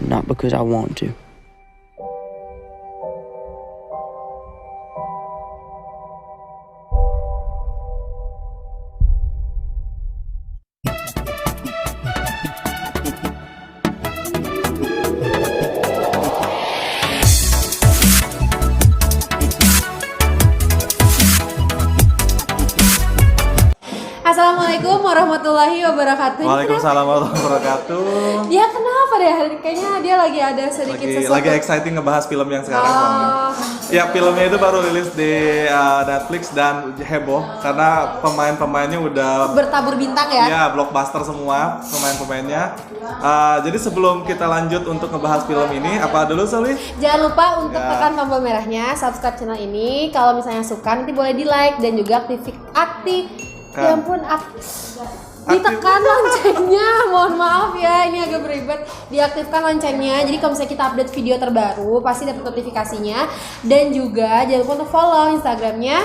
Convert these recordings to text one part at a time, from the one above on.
not because I want to. Assalamualaikum warahmatullahi wabarakatuh. Waalaikumsalam warahmatullahi wabarakatuh. Dia kenapa deh? Kayaknya dia lagi ada sedikit sesuatu. Lagi exciting ngebahas film yang sekarang. Ya, filmnya itu baru rilis di Netflix dan heboh karena pemain-pemainnya udah bertabur bintang ya. Ya, blockbuster semua pemain-pemainnya. Jadi sebelum kita lanjut untuk ngebahas film ini, apa dulu Soli? Jangan lupa untuk tekan tombol merahnya, subscribe channel ini. Kalau misalnya suka nanti boleh di like dan juga ya ampun, ditekan loncengnya. Mohon maaf ya, ini agak beribet. Diaktifkan loncengnya. Jadi kalau misalnya kita update video terbaru, pasti dapat notifikasinya. Dan juga jangan lupa untuk follow Instagramnya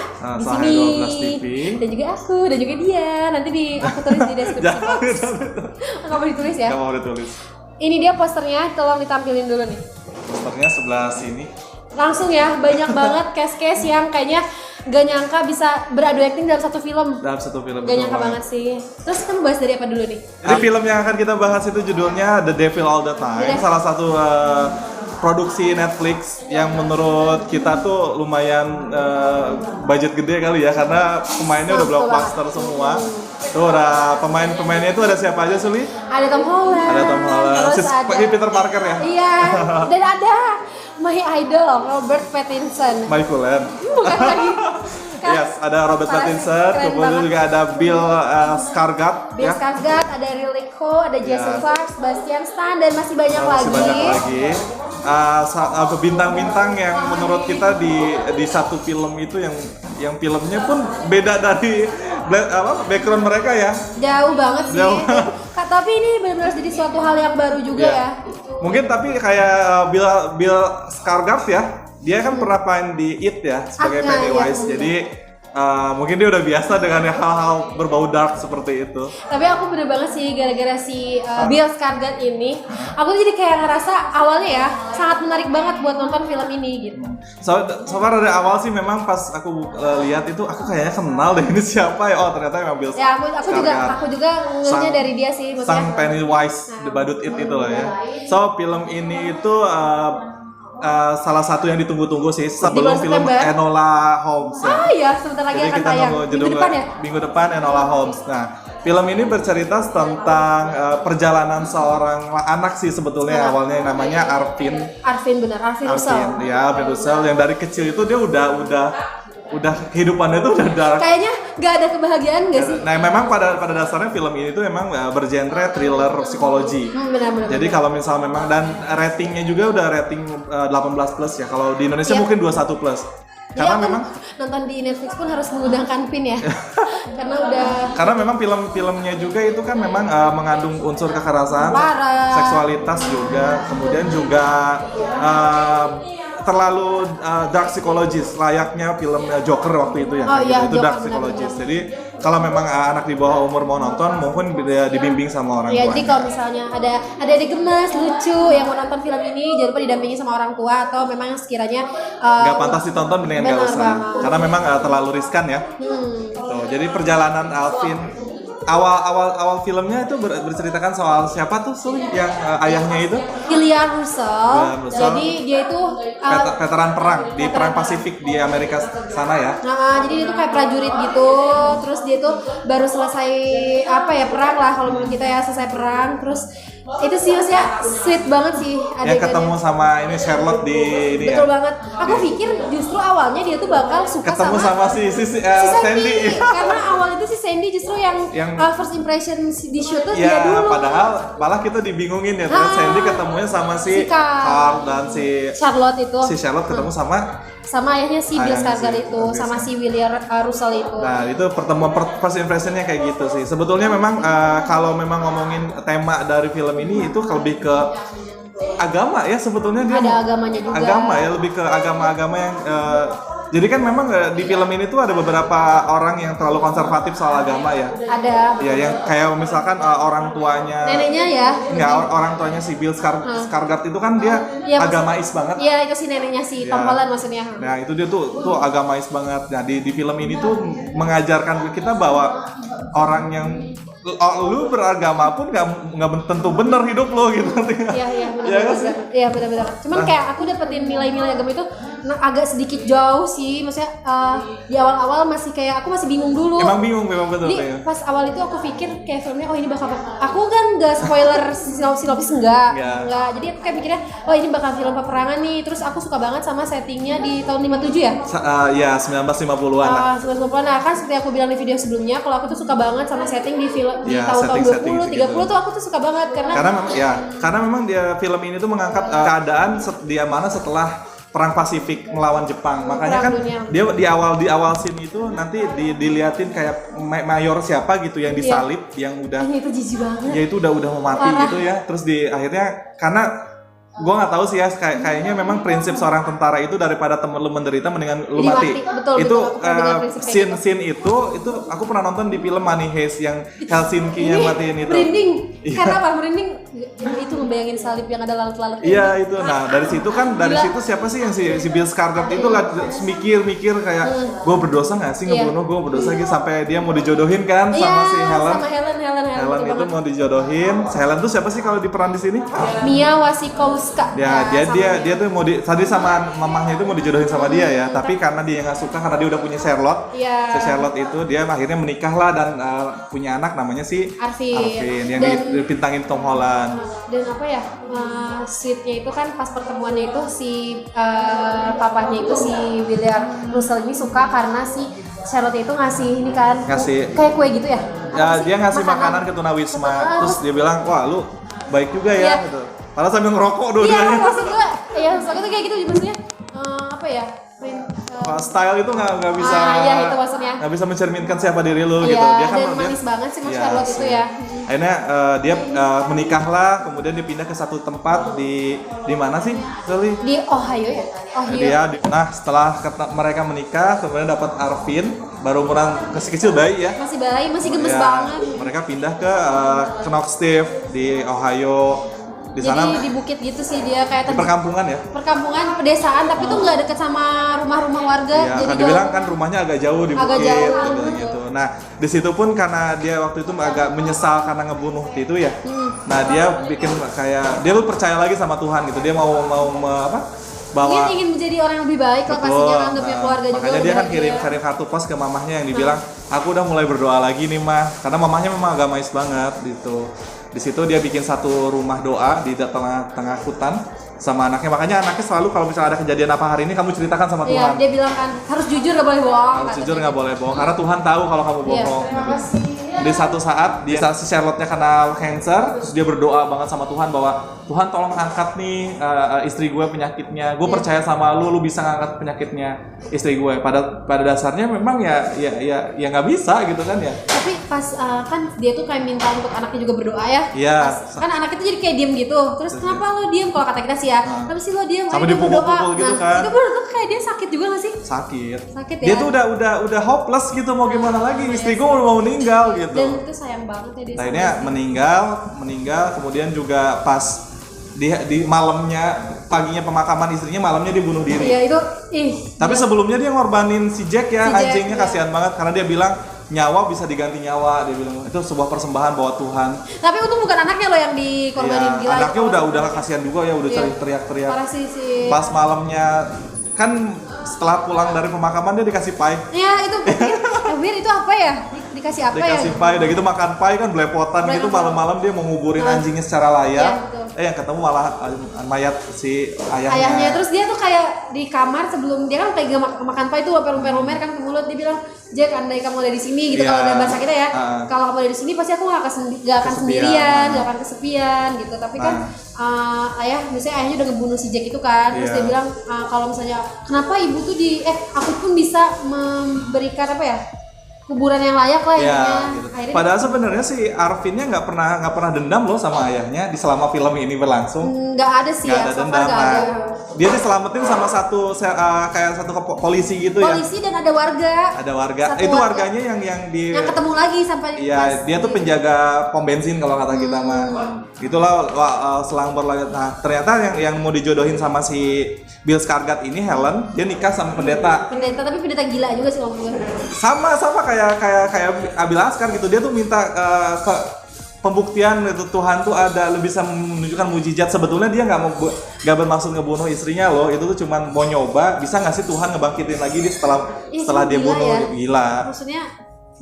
di sini. Dan juga aku, dan juga dia. Nanti aku tulis di deskripsi box. Nggak mau ditulis ya? Nggak mau ditulis. Ini dia posternya, tolong ditampilin dulu nih. Posternya sebelah sini. Langsung ya, banyak banget case-case yang kayaknya gak nyangka bisa beradu acting dalam satu film. Dalam satu film. Gak nyangka banget sih. Terus kita bahas dari apa dulu nih? Jadi film yang akan kita bahas itu judulnya The Devil All the Time. Salah satu produksi Netflix yang menurut kita tuh lumayan budget gede kali ya, karena pemainnya udah blockbuster semua. Tuh udah pemainnya itu ada siapa aja Suli? Ada Tom Holland. Ada Tom Holland. Terus ada Peter Parker ya? Iya. Dan ada my idol Robert Pattinson. Michael Land. Bukan lagi. Yes, ada Robert Pattinson, kemudian juga ada Bill Skarsgård. Bill Skarsgård, ada Riley Coe, ada Jason Clarke, Sebastian Stan, dan masih banyak lagi. Bintang-bintang yang menurut kita di satu film itu yang filmnya pun beda dari background mereka ya. Jauh banget sih. Tapi ini benar-benar jadi suatu hal yang baru juga ya. Mungkin tapi kayak Bill Skarsgård ya, dia kan pernah main di It ya sebagai Pennywise. Jadi mungkin dia udah biasa dengan hal-hal berbau dark seperti itu. Tapi aku bener banget sih gara-gara si Bill Skarsgård ini, aku jadi kayak ngerasa awalnya ya sangat menarik banget buat nonton film ini gitu. So far dari awal sih memang pas aku lihat itu aku kayaknya kenal deh, ini siapa ya? Oh ternyata memang Bill Skarsgård. Ya aku juga ngehnya dari dia sih. Sang Pennywise, The Badut It itu lah ya. So film ini itu salah satu yang ditunggu-tunggu sih sebelum film Enola Holmes ya. Iya, sebentar lagi akan tayang. Minggu depan ya? Minggu depan Enola Holmes. Nah, film ini bercerita tentang perjalanan seorang anak sih sebetulnya awalnya yang namanya Arvin Russell. Ya, Arvin Russell yang dari kecil itu dia udah kehidupannya itu udah kayaknya nggak ada kebahagiaan nggak sih? Nah memang pada dasarnya film ini tuh memang bergenre thriller psikologi. Benar. Jadi kalau misal memang dan ratingnya juga udah rating 18 plus ya. Kalau di Indonesia mungkin 21 plus. Karena memang nonton di Netflix pun harus mengundangkan PIN ya. Karena memang film-filmnya juga itu kan memang mengandung unsur kekerasan, seksualitas juga, kemudian juga terlalu dark psychologist layaknya film Joker waktu itu ya. Itu Joker, dark psychologist. Jadi kalau memang anak di bawah umur mau nonton mungkin dibimbing sama orang tua. Ya, jadi kalau misalnya ada adik gemes lucu yang mau nonton film ini jangan lupa didampingi sama orang tua atau memang sekiranya nggak pantas ditonton mendingan nggak usah. Karena memang terlalu riskan ya. Tuh, jadi perjalanan Alvin awal filmnya itu berceritakan soal siapa tuh yang ayahnya itu? William Russell. Jadi dia itu veteran perang di perang Pasifik di Amerika sana ya. Jadi dia itu kayak prajurit gitu. Terus dia itu baru selesai perang lah kalau menurut kita ya, selesai perang. Terus itu sih maksudnya sweet banget sih adegannya. Yang ketemu sama ini Charlotte di ini. Betul banget. Aku pikir justru awalnya dia tuh bakal suka ketemu sama si Sandy. Karena awal itu si Sandy justru yang first impression di shoot tuh dia dulu. Padahal malah kita dibingungin ya, terus Sandy ketemunya sama si Carl dan si Charlotte itu. Si Charlotte ketemu sama ayahnya si Bill Skarsgård itu, sama si William Russell itu. Nah itu pertemuan first impressionnya kayak gitu sih. Sebetulnya memang kalau memang ngomongin tema dari film ini itu lebih ke agama ya sebetulnya dia. Ada agamanya juga. Agama ya, lebih ke agama-agama yang Jadi kan memang di film ini tuh ada beberapa orang yang terlalu konservatif soal agama ya. Ada. Ya, yang kayak misalkan orang tuanya. Neneknya ya. Enggak, orang tuanya si Bill Skarsgård itu kan dia ya, agamais banget. Iya, itu si neneknya si Tom Holland maksudnya. Nah, itu dia tuh agamais banget. Nah, di film ini tuh mengajarkan kita bahwa orang yang lu beragama pun nggak tentu bener hidup lo gitu. Iya benar. Iya benar. Cuman kayak aku dapetin nilai-nilai agama itu agak sedikit jauh sih, maksudnya di awal-awal masih kayak aku masih bingung dulu. Emang bingung memang betul. Jadi pas awal itu aku pikir kayak filmnya ini bakal aku kan nggak spoiler sinopsis enggak. Jadi aku kayak mikirnya ini bakal film peperangan nih. Terus aku suka banget sama settingnya di tahun 57 ya? Ya 1950-an lah. 1950-an. Nah, kan seperti aku bilang di video sebelumnya, kalau aku tuh suka banget sama setting di film di tahun-tahun 20, 30 tuh aku tuh suka banget karena memang dia film ini tuh mengangkat keadaan dia mana setelah Perang Pasifik melawan Jepang. Makanya kan dia di awal scene itu nanti diliatin kayak mayor siapa gitu yang disalib yang udah itu jijik banget. Ya itu udah mau mati gitu ya. Terus di akhirnya karena gue nggak tahu sih ya, kayaknya memang prinsip seorang tentara itu daripada temen lu menderita mendingan lu mati. Betul, scene itu aku pernah nonton di film Money Heist yang Helsinki yang matiin itu. Merinding. Karena apa? Merinding itu ngebayangin salib yang ada lalat-lalat. Iya itu. Nah dari situ siapa sih yang si Bill Skarsgård itu lah mikir kayak gue berdosa nggak sih ngebunuh, gue berdosa gitu sampai dia mau dijodohin kan sama si Helen. Sama Helen itu mau dijodohin. Helen tuh siapa sih kalau di peran di sini? Mia Wasikowska. Ya, dia tuh mau tadi sama mamahnya itu mau dijodohin sama dia ya, tapi karena dia nggak suka karena dia udah punya Charlotte. Si Charlotte itu dia akhirnya menikah lah dan punya anak namanya si Arvin yang dipintangin Tom Holland. Dan apa ya? Sweetnya itu kan pas pertemuannya itu si papanya itu si William Russell ini suka karena si Charlotte itu ngasih ini kan kayak kue gitu ya? Ya dia ngasih makanan ke tunawisma, terus dia bilang wah lu baik juga ya gitu. Padahal sambil ngerokok dua-duanya. Iya, maksud gue tuh kayak gitu maksudnya apa ya? Style itu nggak bisa. Iya itu maksudnya. Nggak bisa mencerminkan siapa diri lu gitu. Dia kan manis banget sih Mas Charlotte itu ya. Akhirnya dia menikah lah, kemudian dia pindah ke satu tempat di mana sih? Di Ohio ya. Nah setelah mereka menikah, kemudian dapat Arvin, baru umuran kecil bayi ya. Masih bayi, masih gemes banget. Mereka pindah ke Knoxville di Ohio. Jadi di bukit gitu sih dia kayak di perkampungan ya? Perkampungan, pedesaan, tapi tuh nggak deket sama rumah-rumah warga. Iya, jadi kan dibilang kan rumahnya agak jauh di bukit gitu. Nah, di situ pun karena dia waktu itu agak menyesal karena ngebunuh itu ya. Nah, dia bikin kayak dia tuh percaya lagi sama Tuhan gitu. Dia mau bahwa ingin menjadi orang yang lebih baik lah pastinya kan punya keluarga juga. Makanya dia kan kirim kartu pos ke mamahnya yang dibilang, aku udah mulai berdoa lagi nih mah, karena mamahnya memang agamais banget gitu. Di situ dia bikin satu rumah doa di tengah hutan sama anaknya. Makanya anaknya selalu kalau misalnya ada kejadian apa hari ini kamu ceritakan sama Tuhan. Iya, dia bilang kan harus jujur nggak boleh bohong. Harus jujur nggak boleh bohong karena Tuhan tahu kalau kamu bohong. Di satu saat si Charlotte-nya kena cancer, terus dia berdoa banget sama Tuhan bahwa Tuhan tolong angkat nih istri gue penyakitnya. Gue percaya sama lu bisa ngangkat penyakitnya istri gue. Pada dasarnya memang ya nggak bisa gitu kan ya. Tapi pas kan dia tuh kayak minta untuk anaknya juga berdoa ya. Iya. Kan anaknya tuh jadi kayak diem gitu. Terus kenapa lo diem? Kalau kata kita sih ya, tapi sih lo diem. Sampai dipukul-pukul gitu kan. Itu menurut kayak dia sakit juga nggak sih? Sakit ya. Dia tuh udah hopeless gitu, mau gimana lagi? Istri gue mau meninggal gitu. Dan itu sayang banget ya dia. Akhirnya meninggal, kemudian juga pas di malamnya, paginya pemakaman istrinya, malamnya dia bunuh diri. Iya itu, Tapi sebelumnya dia ngorbanin si Jack ya, anjingnya kasihan banget karena dia bilang nyawa bisa diganti nyawa, dia bilang itu sebuah persembahan buat Tuhan. Tapi untung bukan anaknya loh yang dikorbanin, gila. Anaknya udah kasihan juga ya, udah teriak-teriak. Parah sih. Pas malamnya kan setelah pulang dari pemakaman dia dikasih pie. Iya itu weird itu apa ya? Dikasih apa ya? Dikasih pie, udah gitu makan pie kan belepotan gitu malam-malam dia mau nguburin anjingnya secara layak. Yang ketemu malah mayat si ayahnya. Terus dia tuh kayak di kamar sebelum dia kan kayak makan pie itu lumer-lumer kan ke mulut, dia bilang, Jack andai kamu ada di sini gitu, kalau ada bahasa kita ya, kalau kamu ada di sini pasti aku gak akan sendirian, gak akan kesepian gitu. Tapi kan misalnya ayahnya udah ngebunuh si Jack itu kan, terus dia bilang kalau misalnya kenapa ibu tuh aku pun bisa memberikan apa ya, kuburan yang layak lah ya, ya. gitu. Padahal sebenarnya si Arvinnya nggak pernah dendam loh sama ayahnya di selama film ini berlangsung. Nggak ada sih Nggak ya, ada so far dendam. nggak Nah, ada. dia diselamatin sama kayak satu polisi gitu ya. Polisi dan ada warga. Ada warga. Satu Itu warga. warganya yang Yang ketemu lagi sampai Iya, dia tuh penjaga pom bensin kalau kata kita mah. Itulah selang berlalu. Nah, ternyata yang mau dijodohin sama si Bill Skarsgård ini Helen, dia nikah sama pendeta. Pendeta, tapi pendeta gila juga sih kalau gue. Sama kayak Abil Askar gitu. Dia tuh minta ke pembuktian itu Tuhan tuh ada bisa menunjukkan mujizat. Sebetulnya dia nggak bermaksud ngebunuh istrinya loh. Itu tuh cuman mau nyoba bisa nggak sih Tuhan ngebangkitin lagi dia setelah dia bunuh ya. Gila. Maksudnya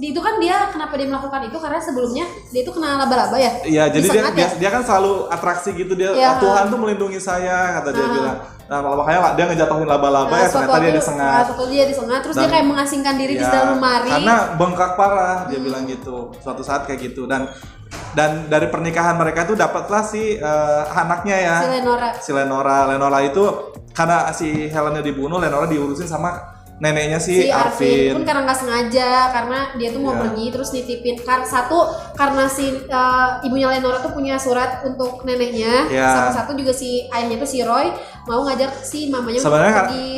itu kan kenapa dia melakukan itu karena sebelumnya dia itu kena laba-laba ya. Iya, jadi ya? dia kan selalu atraksi gitu dia. Ya. Tuhan tuh melindungi saya kata dia bilang. Nah, makanya dia ngejatuhin laba-laba ya ternyata dia disengat. Suatu dia disengat terus dia kayak mengasingkan diri di dalam lemari. Karena bengkak parah dia bilang gitu. Suatu saat kayak gitu dan dari pernikahan mereka itu dapatlah si anaknya ya. Si Lenora. Lenora itu karena si Helennya dibunuh, Lenora diurusin sama neneknya si Arvin. Pun karena nggak sengaja, karena dia tuh mau pergi terus nitipin karena si ibunya Lenora tuh punya surat untuk neneknya, sama satu juga si ayahnya tuh si Roy mau ngajak si mamanya sebenarnya pergi.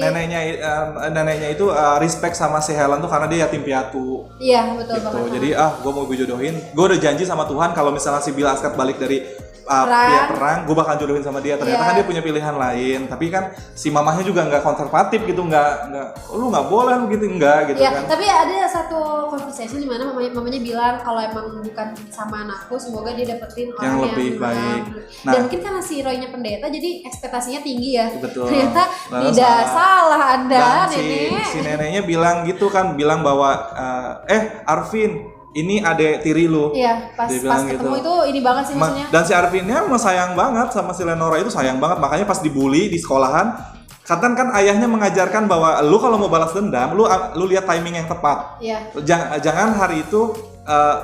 neneknya itu respect sama si Helen tuh karena dia yatim piatu. Iya betul gitu. banget. Jadi gue mau jodohin, gue udah janji sama Tuhan kalau misalnya si Bill Skarsgård balik dari perang, gue bakal jodohin sama dia. Ternyata kan dia punya pilihan lain, tapi kan si mamahnya juga nggak konservatif gitu, nggak lu nggak boleh lu gitu nggak gitu kan. Tapi ada satu conversation di mana mamanya bilang kalau emang bukan sama anakku, semoga dia dapetin orang yang lebih baik. Dan mungkin karena si Roy-nya pendeta, jadi ekspektasinya tinggi ya. Betul. Ternyata tidak salah Anda, dan nenek. si neneknya bilang gitu kan, bilang bahwa Arvin, ini adek tiri lu. Iya, pas ketemu gitu. Itu ini banget sih maksudnya. Dan si Arvinnya emang sayang banget sama si Lenora itu, sayang banget. Makanya pas dibully di sekolahan, kan ayahnya mengajarkan bahwa lu kalau mau balas dendam, lu lihat timing yang tepat. Iya. Jangan hari itu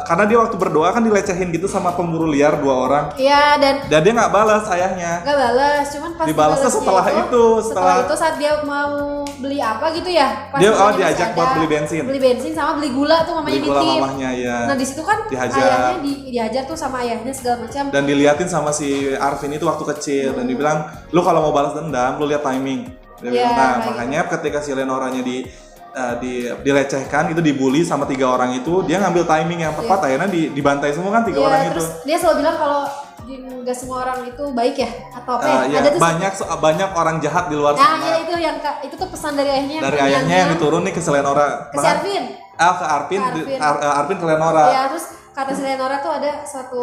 karena dia waktu berdoa kan dilecehin gitu sama pemburu liar 2 orang. Iya, dan dia nggak balas ayahnya. Nggak balas, cuman pas dibalasnya setelah itu saat dia mau beli apa gitu ya. Pas dia diajak buat beli bensin. Beli bensin sama beli gula tuh mamanya nitip. Mamahnya ya. Nah, di situ kan ayahnya dihajar tuh sama ayahnya segala macam. Dan diliatin sama si Arvin itu waktu kecil dan dibilang, "Lu kalau mau balas dendam, lu lihat timing." Nah, makanya ketika si Lenoranya dilecehkan itu, dibully sama 3 orang itu, dia ngambil timing yang tepat, akhirnya dibantai semua kan 3 orang itu. Dia selalu bilang kalau nggak semua orang itu baik ya atau apa ya? Ada tuh banyak orang jahat di luar sana. Nah, itu tuh pesan dari ayahnya. Dari ayahnya yang diturun nih ke si Lenora. Ke si Arvin. Ke Arvin ke Lenora. Ya, terus kata si Lenora tuh ada suatu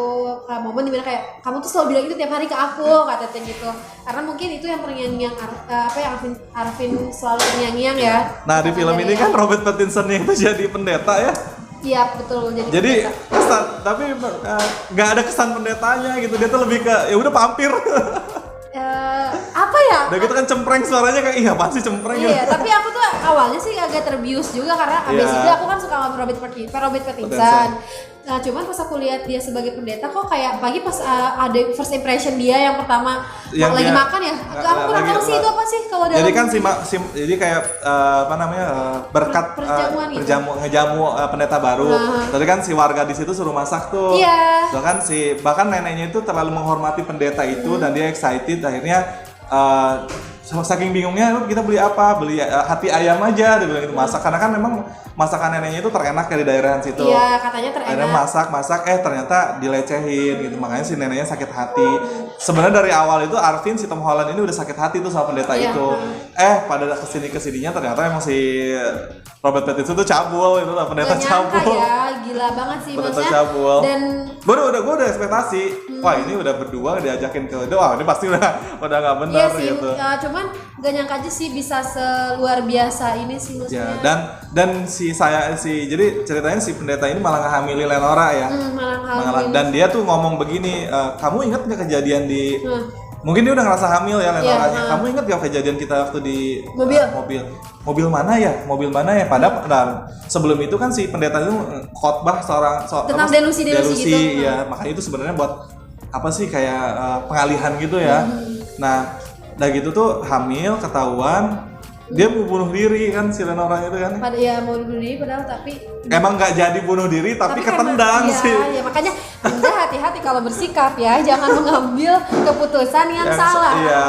momen dimana kayak kamu tuh selalu bilang itu tiap hari ke aku, katanya gitu. Karena mungkin itu yang terngiang-ngiang Arvin selalu terngiang-ngiang ya. Nah, di film ini kan Robert Pattinson yang itu jadi pendeta ya. Iya, betul, jadi kesan, tapi nggak ada kesan pendetanya gitu. Dia tuh lebih ke ya udah vampir. Apa ya? Udah gitu kan cempreng suaranya kayak iya pasti cempreng. Iya, tapi aku tuh awalnya sih agak terbius juga karena basically aku kan suka sama Robert Pattinson. Nah, cuman pas aku lihat dia sebagai pendeta kok kayak pagi pas ada first impression dia yang pertama yang lagi makan ya. Aku kurang tahu sih itu apa sih kalau dalam. Jadi kan jadi kayak berkat ngejamu pendeta baru. Tadi kan si warga di situ suruh masak tuh. Iya. Bahkan neneknya itu terlalu menghormati pendeta itu dan dia excited akhirnya saking bingungnya kita beli apa, beli hati ayam aja dia bilang gitu masak karena kan memang masakan neneknya itu terenak ya di daerah situ. Iya, katanya terenak. Akhirnya masak ternyata dilecehin gitu, makanya si neneknya sakit hati. Sebenarnya dari awal itu Arvin si Tom Holland ini udah sakit hati tuh sama pendeta itu. Pada kesininya ternyata emang si Robert Pattinson tuh cabul itu lah, pendeta cabul. Ya, gila banget sih maksudnya. Cabul. Dan gue udah ekspektasi. Wah, ini udah berdua diajakin ke ini pasti udah nggak benar gitu. Cuman gak nyangka aja sih bisa seluar biasa ini sih maksudnya. Ya, dan jadi ceritanya si pendeta ini malah ngehamili Lenora ya. Malah dan dia tuh ngomong begini, kamu ingat nggak kejadian di mungkin dia udah ngerasa hamil ya Lenoranya. Kamu ingat gak kejadian kita waktu di mobil mana ya? Padahal sebelum itu kan si pendeta itu khotbah tentang delusi gitu. Ya, makanya itu sebenarnya buat apa sih kayak pengalihan gitu ya. Nah, udah gitu tuh hamil ketahuan Dia mau bunuh diri kan si Lenora itu kan. Ya mau bunuh diri padahal tapi emang nggak jadi bunuh diri tapi ketendang karena, sih. Ya makanya Anda hati-hati kalau bersikap ya, jangan mengambil keputusan yang salah. Iya,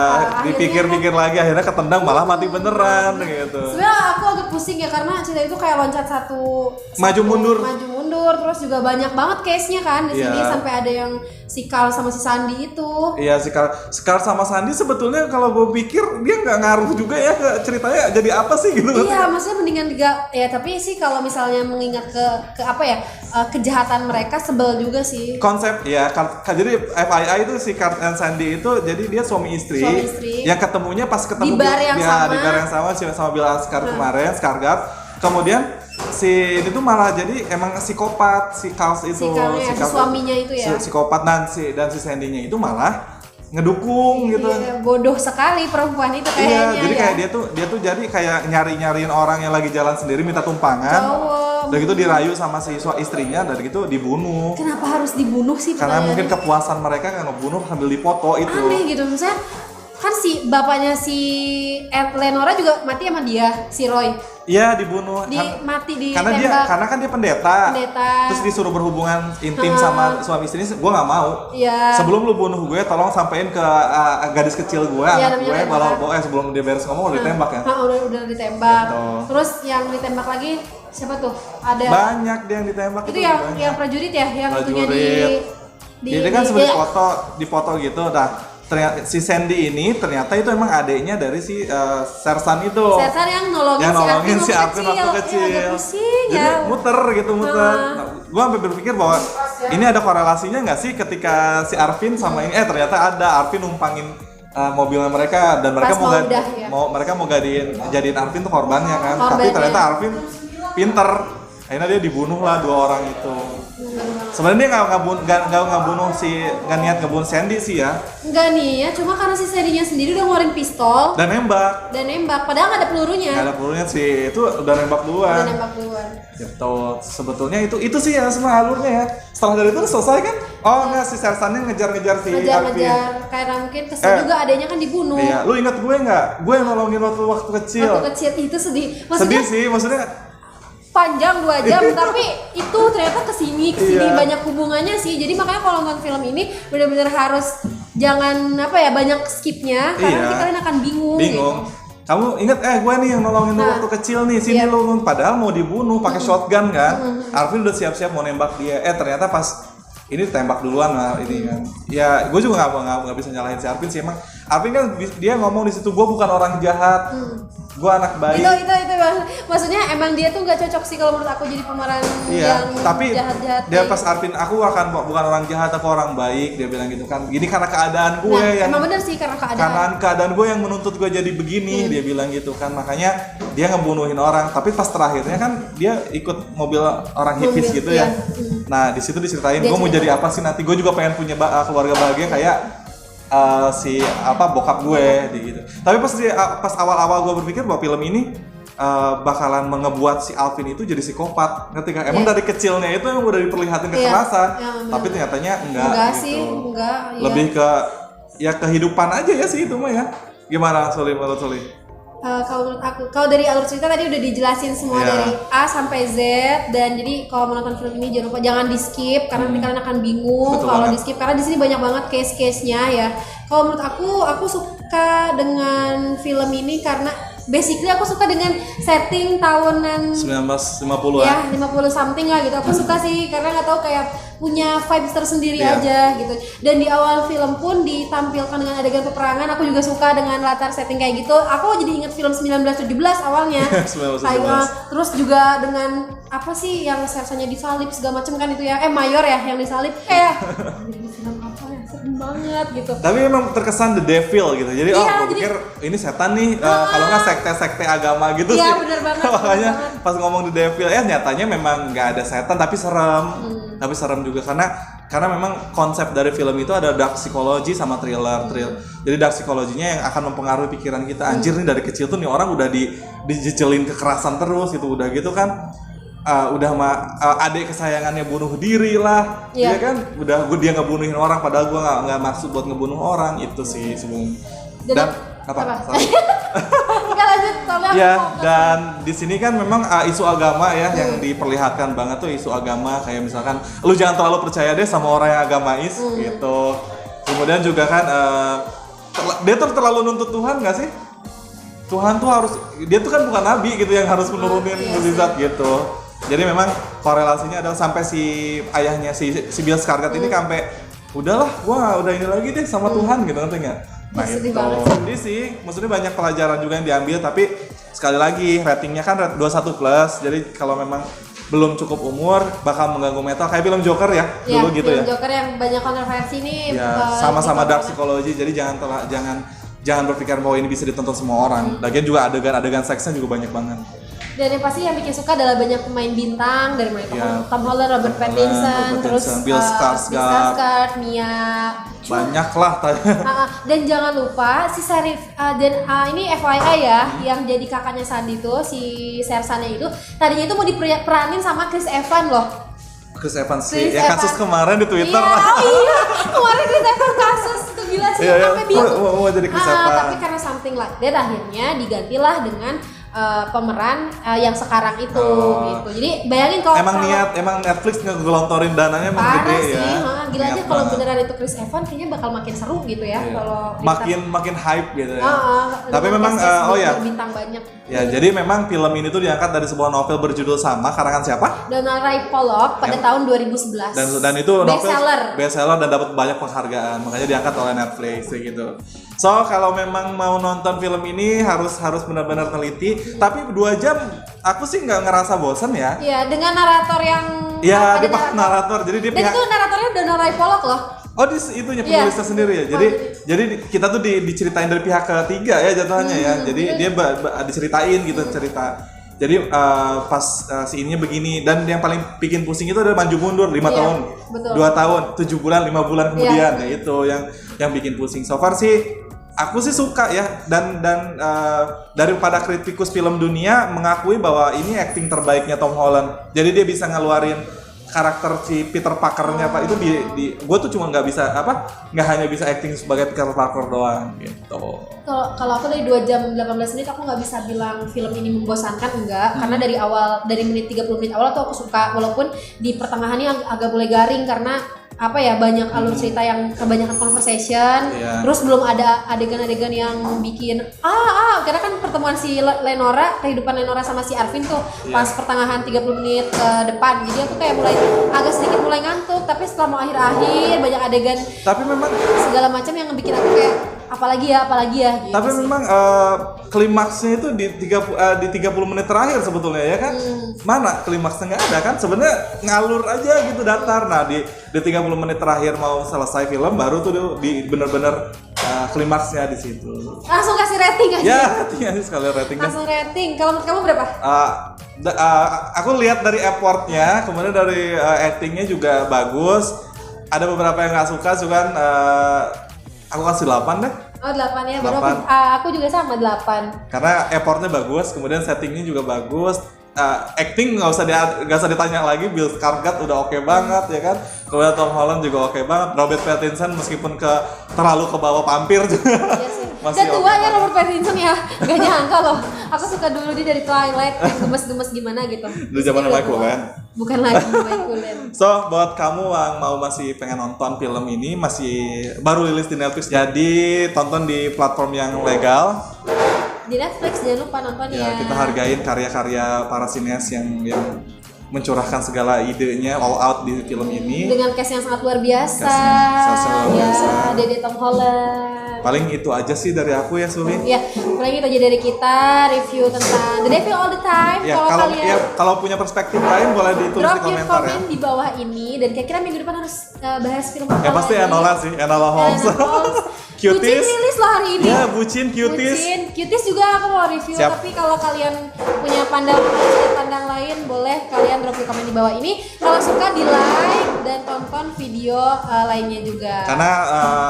dipikir-pikir lagi akhirnya ketendang malah mati beneran gitu. Sebenarnya aku agak pusing ya karena cerita itu kayak loncat maju mundur terus juga banyak banget case-nya kan di sini sampai ada yang si Carl sama si Sandy itu. Iya, si Carl sama Sandy sebetulnya kalau gue pikir dia nggak ngaruh juga ya ke ceritanya jadi apa sih gitu. Iya, maksudnya mendingan ya tapi sih kalau misalnya mengingat ke apa ya kejahatan mereka sebel juga sih. Konsep ya, jadi FII itu si Carl dan Sandy itu jadi dia suami istri yang ketemunya pas ketemu di bar yang sama sama Bill Skarsgård. Kemudian si ini tuh malah jadi emang psikopat si Carl itu, si suaminya itu ya. Psikopat dan si Sandy-nya itu malah ngedukung gitu. Iya, bodoh sekali perempuan itu kayaknya. Iya, jadi kayak dia tuh jadi kayak nyariin orang yang lagi jalan sendiri minta tumpangan. Dan gitu dirayu sama si istrinya dan gitu dibunuh. Kenapa harus dibunuh sih? Karena mungkin kepuasan mereka kan ngebunuh sambil dipoto itu. Aneh gitu, misalnya kan si bapaknya si Lenora juga mati sama dia, si Roy. Iya, dibunuh. Mati di karena kan dia pendeta. Terus disuruh berhubungan intim sama suami istrinya, gue nggak mau. Iya. Sebelum lu bunuh gue, tolong sampein ke gadis kecil gue, anak gue, kalau sebelum dia beres ngomong udah ditembak ya. Udah ditembak. Gitu. Terus yang ditembak lagi siapa tuh? Ada. Banyak dia yang ditembak. Itu yang prajurit ya, yang itunya Dia kan sebenarnya foto gitu, dah. Ternyata si Sandy ini ternyata itu emang adiknya dari si Sersan itu. Sersan yang nolongin si Arvin waktu kecil. Jadi muter. Nah, gua sampai berpikir bahwa ini ada korelasinya nggak sih ketika si Arvin sama ini ternyata ada Arvin numpangin mobilnya mereka dan mereka mau jadiin Arvin tuh korbannya kan. Tapi ternyata Arvin pinter. Akhirnya dia dibunuh lah 2 orang itu. Sebenarnya dia nggak niat ngebunuh Sandy sih ya. Nggak niat, cuma karena si Sandy-nya sendiri udah ngeluarin pistol dan nembak. Padahal nggak ada pelurunya. Nggak ada pelurunya sih, itu udah nembak duluan. Gitu. Sebetulnya itu sih ya semua alurnya ya. Setelah dari itu selesai kan? Oh enggak, si Sersannya ngejar si Arvin. Karena mungkin kesel juga adanya kan dibunuh. Iya, lu ingat gue nggak? Gue yang nolongin waktu kecil. Waktu kecil itu sedih. Sedih sih, maksudnya panjang 2 jam tapi itu ternyata kesini banyak hubungannya sih, jadi makanya kalau nonton film ini benar-benar harus jangan banyak skipnya karena nanti kalian akan bingung. Gitu. Kamu inget gue nih yang nolongin waktu kecil nih sini lu padahal mau dibunuh pakai shotgun kan. Arvin udah siap-siap mau nembak dia ternyata pas ini tembak duluan lah ini kan. Ya gue juga nggak bisa nyalahin si Arvin sih, emang Arvin kan dia ngomong di situ gue bukan orang jahat. Gue anak baik. Itu maksudnya emang dia tuh nggak cocok sih kalau menurut aku jadi pemeran yang tapi jahat-jahat. Dia pas Arvin aku bukan orang jahat, aku orang baik, dia bilang gitu kan. Gini karena keadaan gue yang emang bener sih karena keadaan gue yang menuntut gue jadi begini, dia bilang gitu kan. Makanya dia ngebunuhin orang, tapi pas terakhirnya kan dia ikut mobil orang hippies gitu ya. Nah, di situ diceritain gue mau jadi apa sih nanti, gue juga pengen punya keluarga bahagia kayak bokap gue gitu. Tapi pas awal-awal gue berpikir bahwa film ini bakalan mengebuat si Alvin itu jadi psikopat. Ketika emang dari kecilnya itu yang udah diperlihatin kekerasan, tapi ternyatanya enggak gitu. Sih, enggak. Lebih ke kehidupan aja ya sih itu mah ya. Gimana menurut Soli? Kalau menurut aku, kalau dari alur cerita tadi udah dijelasin semua dari A sampai Z, dan jadi kalau menonton film ini jangan lupa jangan di skip karena nanti kalian akan bingung kalau di skip karena di sini banyak banget case-case-nya ya. Kalau menurut aku suka dengan film ini karena basically aku suka dengan setting tahunan 1950-an. Ya, 50 something lah gitu. Aku suka sih karena nggak tahu kayak punya vibes tersendiri aja gitu. Dan di awal film pun ditampilkan dengan adegan peperangan. Aku juga suka dengan latar setting kayak gitu. Aku jadi ingat film 1917 awalnya. 1917. Terus juga dengan apa sih yang sersanya disalib segala macam kan itu ya. Mayor ya yang disalib. Film apa ya? Serem banget gitu. Tapi memang terkesan the devil gitu. Jadi gue pikir ini setan nih. Kalau nggak sekte agama gitu sih. Iya benar banget. Makanya pas ngomong the devil nyatanya memang nggak ada setan tapi serem. Tapi serem juga karena memang konsep dari film itu ada dark psychology sama thriller. Jadi dark psychology-nya yang akan mempengaruhi pikiran kita. Anjir nih dari kecil tuh nih orang udah dijejelin kekerasan terus gitu, udah gitu kan. Adik kesayangannya bunuh diri lah, dia kan dia ngebunuhin orang padahal gue nggak maksud buat ngebunuh orang itu sih sebenarnya. Apa? Enggak lanjut, soalnya aku Ya, fokus. dan di sini kan memang isu agama ya yang diperlihatkan banget tuh isu agama kayak misalkan lu jangan terlalu percaya deh sama orang yang agamais gitu. Kemudian juga kan dia tuh terlalu nuntut Tuhan nggak sih? Tuhan tuh harus, dia tuh kan bukan nabi gitu yang harus menurunin mukjizat gitu. Jadi memang korelasinya adalah sampai si ayahnya si Bill Skarsgård ini sampai udahlah gua udah ini lagi deh sama Tuhan gitu ngerti nggak? Nah Sedih itu banget. sedih sih, maksudnya banyak pelajaran juga yang diambil tapi sekali lagi ratingnya kan 21 plus, jadi kalau memang belum cukup umur bakal mengganggu mental kayak film Joker ya, dulu gitu film ya. Joker yang banyak kontroversi nih. Ya sama-sama dark psychology, jadi jangan berpikir bahwa ini bisa ditonton semua orang. Lagian juga adegan seksnya juga banyak banget. Dan yang pasti yang bikin suka adalah banyak pemain bintang dari mulai Ya. Tom Holland, Robert Pattinson, terus Bill Skarsgård, Mia. Banyak lah tadi. Dan jangan lupa si Serif ini FYI ya, yang jadi kakaknya Sandy tuh si Sersannya itu tadinya itu mau diperanin sama Chris Evans loh. Chris Evans sih, Chris yang kasus Evans. kemarin di Twitter. Iya, kemarin Chris Evans kasus itu gila sih, Iya, sampai bingung. mau jadi Chris Evans. Tapi karena something like that akhirnya digantilah dengan pemeran yang sekarang itu gitu. Jadi bayangin kalau Emang Netflix ngegelontorin dananya emang parah gede sih, ya. gila aja Niat kalau banget. beneran itu Chris Evans kayaknya bakal makin seru gitu ya Iya. kalau makin hype gitu ya. dengan Tapi memang cast-cast oh ya. bintang banyak. Ya, jadi memang film ini tuh diangkat dari sebuah novel berjudul sama karangan siapa? Donald Ray Pollock pada tahun 2011. Dan itu novel bestseller. dan dapat banyak penghargaan, makanya diangkat oleh Netflix kayak gitu. So kalau memang mau nonton film ini harus benar-benar teliti. Tapi 2 jam aku sih nggak ngerasa bosen ya. Iya, dengan narator yang Ya ada dia pakai narator, jadi dia Dan pihak. itu naratornya Donald Ray Pollock loh. Oh itunya penulisnya sendiri ya. Jadi kita tuh diceritain dari pihak ketiga ya jatuhnya ya. Jadi dia diceritain gitu cerita. Jadi pas si ininya begini dan yang paling bikin pusing itu adalah maju mundur 5 tahun, betul. 2 tahun, 7 bulan, 5 bulan kemudian ya itu yang bikin pusing. So far sih aku sih suka ya dan daripada kritikus film dunia mengakui bahwa ini acting terbaiknya Tom Holland. Jadi dia bisa ngeluarin karakter si Peter Parker-nya Pak itu gue tuh cuma nggak hanya bisa acting sebagai Peter Parker doang gitu. Kalau aku dari 2 jam 18 menit aku nggak bisa bilang film ini membosankan enggak, karena dari menit 30 menit awal tuh aku suka, walaupun di pertengahannya agak mulai garing karena banyak alur cerita yang kebanyakan conversation, terus belum ada adegan-adegan yang bikin karena kan pertemuan si kehidupan Lenora sama si Arvin tuh pas pertengahan 30 menit ke depan, jadi aku kayak agak sedikit mulai ngantuk, tapi setelah mau akhir-akhir banyak adegan Tapi memang segala macam yang bikin aku kayak apalagi ya gitu. Tapi memang klimaksnya itu di 30 menit terakhir sebetulnya ya kan. Mana klimaksnya nggak ada kan, sebenarnya ngalur aja gitu datar. Nah di 30 menit terakhir mau selesai film baru tuh bener-bener klimaksnya di situ. Langsung kasih rating aja. Ya, tinggal sekali ratingnya. Langsung rating. Kalau menurut kamu berapa? Aku lihat dari effortnya, kemudian dari actingnya juga bagus. Ada beberapa yang nggak suka, aku kasih 8 deh. Oh 8 ya, baru 8. aku juga sama 8. Karena effortnya bagus, kemudian settingnya juga bagus. Acting nggak usah ditanya lagi, Bill Skarsgård udah oke banget ya kan. Kemudian Tom Holland juga oke banget. Robert Pattinson meskipun terlalu ke bawah vampir juga. Iya sih. Masih Dan tua oke ya Robert Pattinson ya, gak nyangka loh. Aku suka dulu dia dari Twilight yang gemes-gemes gimana gitu. Dulu zamannya Michael Mann. Bukan lagi Michael Mann. So buat kamu yang masih pengen nonton film ini, masih baru rilis di Netflix, jadi tonton di platform yang legal. Di Netflix jangan lupa nonton ya. Kita hargain karya-karya para sineas yang mencurahkan segala idenya all out di film ini. Dengan cast yang sangat luar biasa. Cast yang luar biasa. Dede Tom Holland. Paling itu aja sih dari aku ya Suli. Ya, paling itu aja dari kita review tentang The Devil All the Time. Ya, kalau punya perspektif lain boleh ditulis drop di your komentar ya. comment di bawah ini, dan kira-kira minggu depan harus bahas film apa Ya pasti lagi? Enola Holmes. Bucin Cuties. rilis loh hari ini. Ya, Bucin, Cuties. Cuties juga aku mau review. Siap. Tapi kalau kalian punya pandang lain, boleh kalian drop di komen di bawah ini. Kalau suka di like dan tonton video lainnya juga. Karena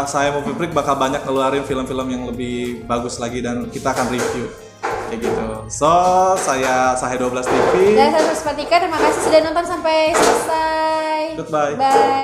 saya Movie Freak bakal banyak ngeluarin film-film yang lebih bagus lagi dan kita akan review kayak gitu. So, saya Sahe 12 TV. Dan saya Suspatika, terima kasih sudah nonton sampai selesai. Goodbye. Bye.